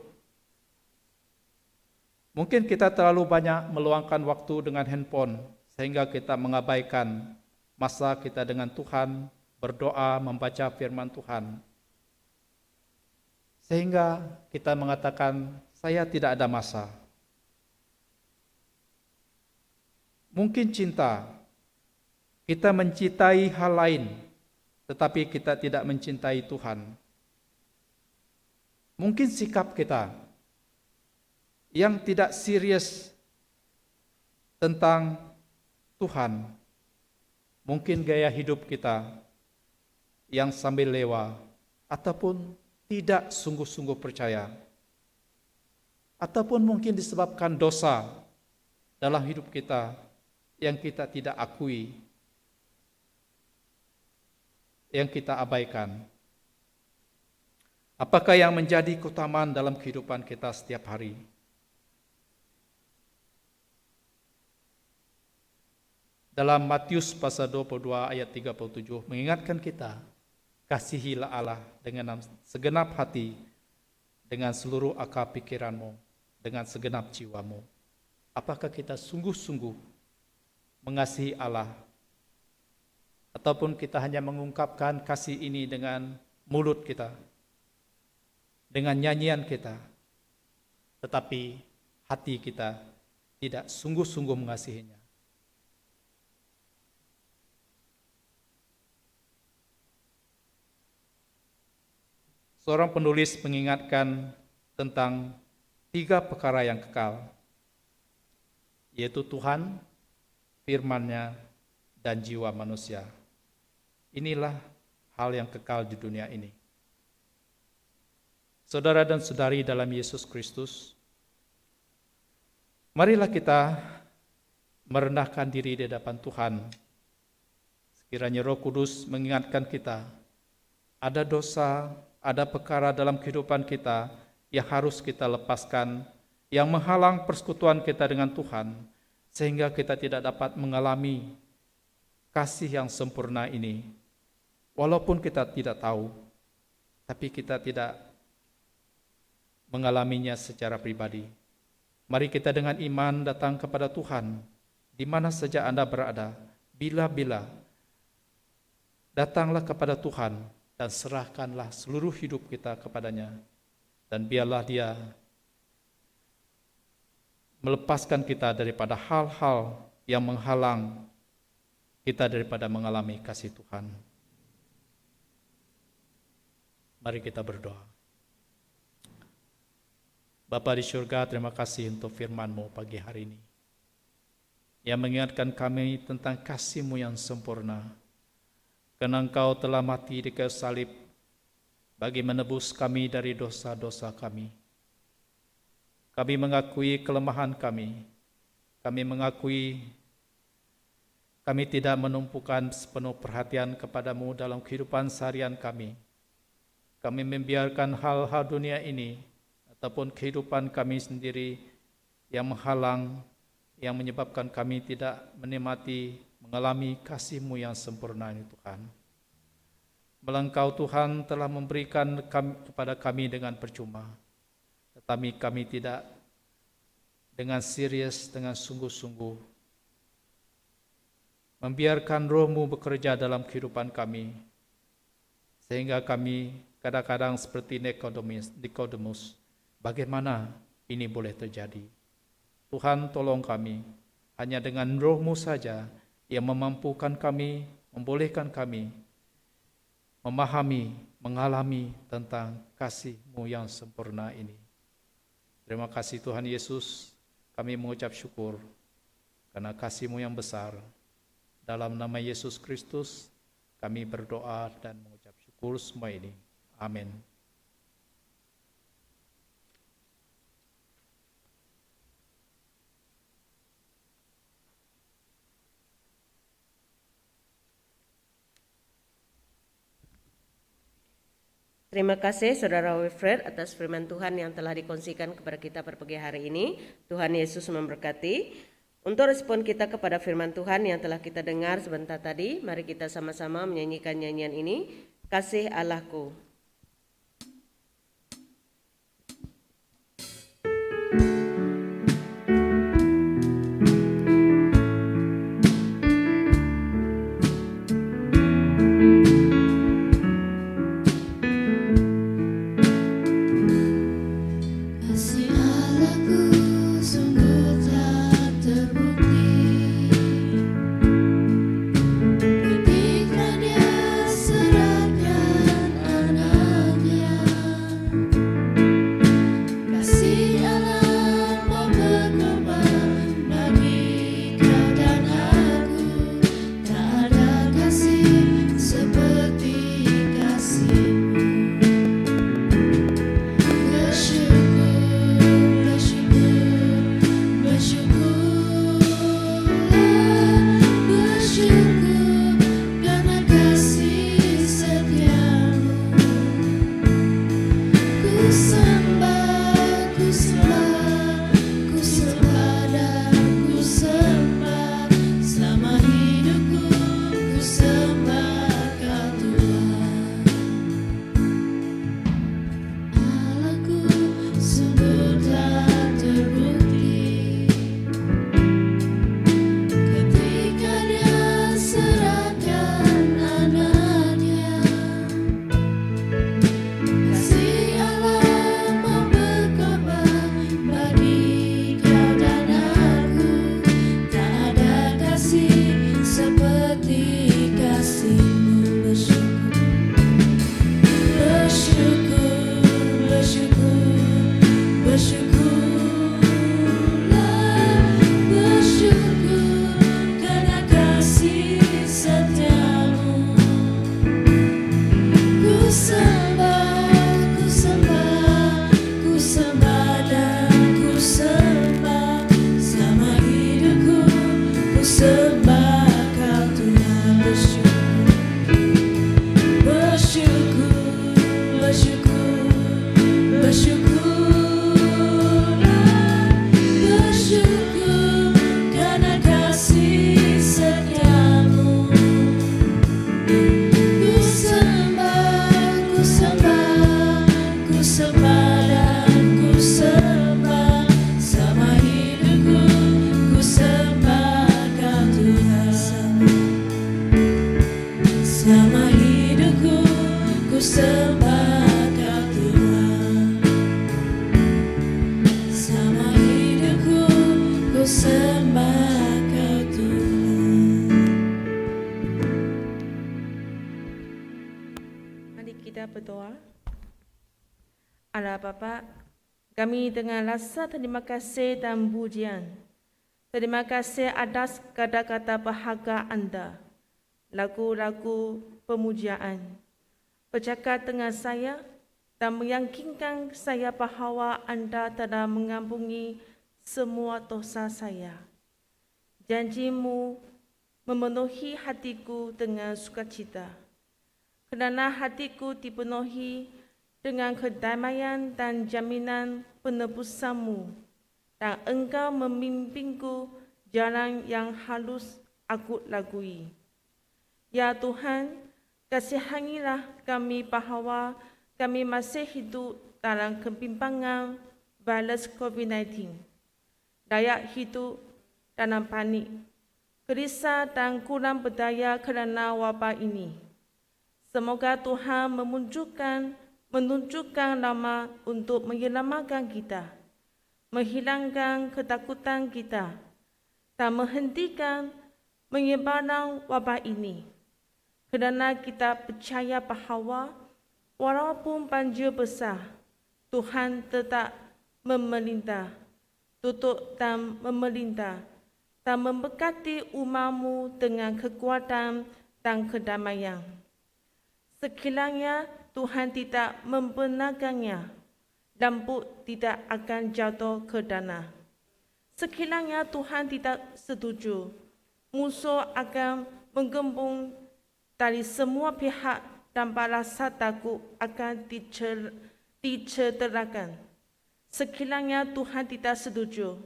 S5: Mungkin kita terlalu banyak meluangkan waktu dengan handphone sehingga kita mengabaikan masa kita dengan Tuhan, berdoa, membaca firman Tuhan. Sehingga kita mengatakan, saya tidak ada masa. Mungkin cinta, kita mencintai hal lain, tetapi kita tidak mencintai Tuhan. Mungkin sikap kita yang tidak serius tentang Tuhan. Mungkin gaya hidup kita yang sambil lewa, ataupun tidak sungguh-sungguh percaya. Ataupun mungkin disebabkan dosa dalam hidup kita yang kita tidak akui, yang kita abaikan. Apakah yang menjadi keutamaan dalam kehidupan kita setiap hari? Dalam Matius pasal 22 ayat 37 mengingatkan kita, kasihilah Allah dengan segenap hati, dengan seluruh akal pikiranmu, dengan segenap jiwamu. Apakah kita sungguh-sungguh mengasihi Allah? Ataupun kita hanya mengungkapkan kasih ini dengan mulut kita, dengan nyanyian kita, tetapi hati kita tidak sungguh-sungguh mengasihinya. Seorang penulis mengingatkan tentang 3 perkara yang kekal, yaitu Tuhan, firman-Nya, dan jiwa manusia. Inilah hal yang kekal di dunia ini. Saudara dan saudari dalam Yesus Kristus, marilah kita merendahkan diri di hadapan Tuhan. Sekiranya Roh Kudus mengingatkan kita, ada dosa, ada perkara dalam kehidupan kita yang harus kita lepaskan, yang menghalang persekutuan kita dengan Tuhan, sehingga kita tidak dapat mengalami kasih yang sempurna ini. Walaupun kita tidak tahu, tapi kita tidak mengalaminya secara pribadi. Mari kita dengan iman datang kepada Tuhan, di mana saja Anda berada, bila-bila. Datanglah kepada Tuhan, dan serahkanlah seluruh hidup kita kepadanya. Dan biarlah Dia melepaskan kita daripada hal-hal yang menghalang kita daripada mengalami kasih Tuhan. Mari kita berdoa. Bapa di surga, terima kasih untuk firman-Mu pagi hari ini, yang mengingatkan kami tentang kasih-Mu yang sempurna. Karena Engkau telah mati di kayu salib bagi menebus kami dari dosa-dosa kami. Kami mengakui kelemahan kami. Kami mengakui kami tidak menumpukan sepenuh perhatian kepadamu dalam kehidupan seharian kami. Kami membiarkan hal-hal dunia ini ataupun kehidupan kami sendiri yang menghalang, yang menyebabkan kami tidak menikmati, mengalami kasih-Mu yang sempurna ini Tuhan. Engkau Tuhan telah memberikan kepada kami dengan percuma, tetapi kami tidak dengan serius, dengan sungguh-sungguh membiarkan Roh-Mu bekerja dalam kehidupan kami, sehingga kami kadang-kadang seperti Nikodemus, bagaimana ini boleh terjadi? Tuhan tolong kami, hanya dengan Roh-Mu saja yang memampukan kami, membolehkan kami memahami, mengalami tentang kasih-Mu yang sempurna ini. Terima kasih Tuhan Yesus, kami mengucap syukur karena kasih-Mu yang besar. Dalam nama Yesus Kristus, kami berdoa dan mengucap syukur semua ini. Amin.
S1: Terima kasih Saudara Wilfred atas firman Tuhan yang telah dikongsikan kepada kita pada pagi hari ini. Tuhan Yesus memberkati. Untuk respon kita kepada firman Tuhan yang telah kita dengar sebentar tadi, mari kita sama-sama menyanyikan nyanyian ini, Kasih Allahku.
S2: sembah Kau Tuhan. Sama hidupku ku sembah Kau Tuhan.
S3: Mari kita berdoa. Allah Bapa, kami dengan rasa terima kasih dan pujian. Terima kasih atas kata-kata berharga Anda, lagu-lagu pemujaan, bercakap dengan saya dan meyakinkan saya bahawa Anda telah mengampuni semua dosa saya. Janji-Mu memenuhi hatiku dengan sukacita, kerana hatiku dipenuhi dengan kedamaian dan jaminan penebusan-Mu, dan Engkau memimpinku jalan yang harus aku lalui. Ya Tuhan, kasihanilah kami bahawa kami masih hidup dalam kebimbangan virus COVID-19. Layak hidup dalam panik, gelisah dan kurang berdaya kerana wabak ini. Semoga Tuhan menunjukkan nama untuk menyelamatkan kita, menghilangkan ketakutan kita, dan menghentikan menyebaran wabak ini. Kerana kita percaya bahawa walaupun banjir besar, Tuhan tetap memerintah, tutup dan memerintah, dan memberkati umat-Mu dengan kekuatan dan kedamaian. Sekiranya Tuhan tidak membenarkannya, lampu tidak akan jatuh ke tanah. Sekiranya Tuhan tidak setuju, musuh akan menggembung dari semua pihak dan rasa takut akan dicederakan. Sekiranya Tuhan tidak setuju,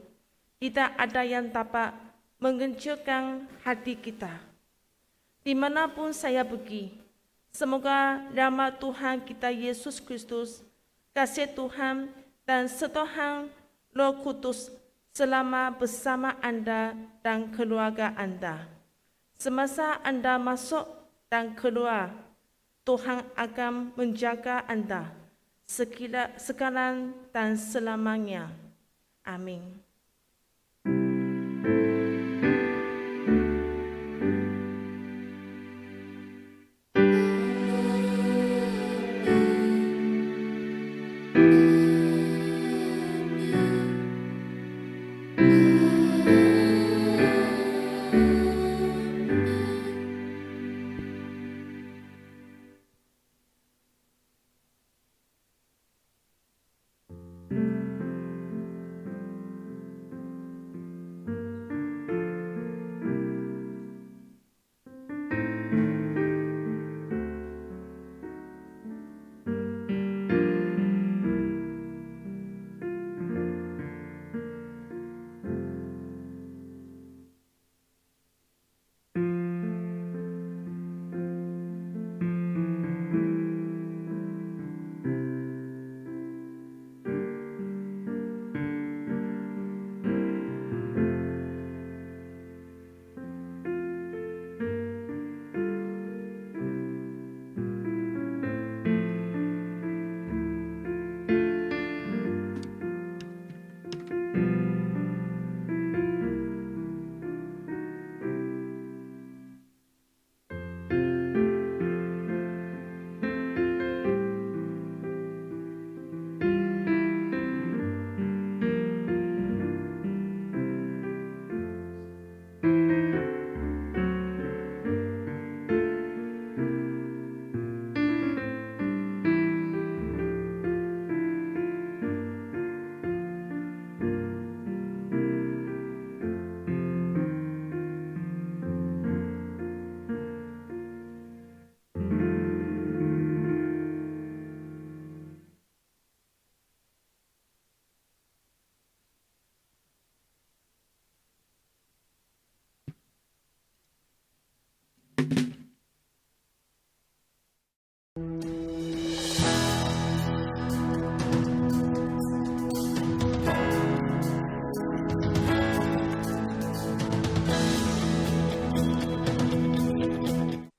S3: tidak ada yang dapat menggencurkan hati kita. Dimanapun saya pergi, semoga rahmat Tuhan kita Yesus Kristus, kasih Tuhan dan sertaan Roh Kudus selama bersama Anda dan keluarga Anda. Semasa Anda masuk dan keluar, Tuhan akan menjaga Anda sekarang dan selamanya. Amin.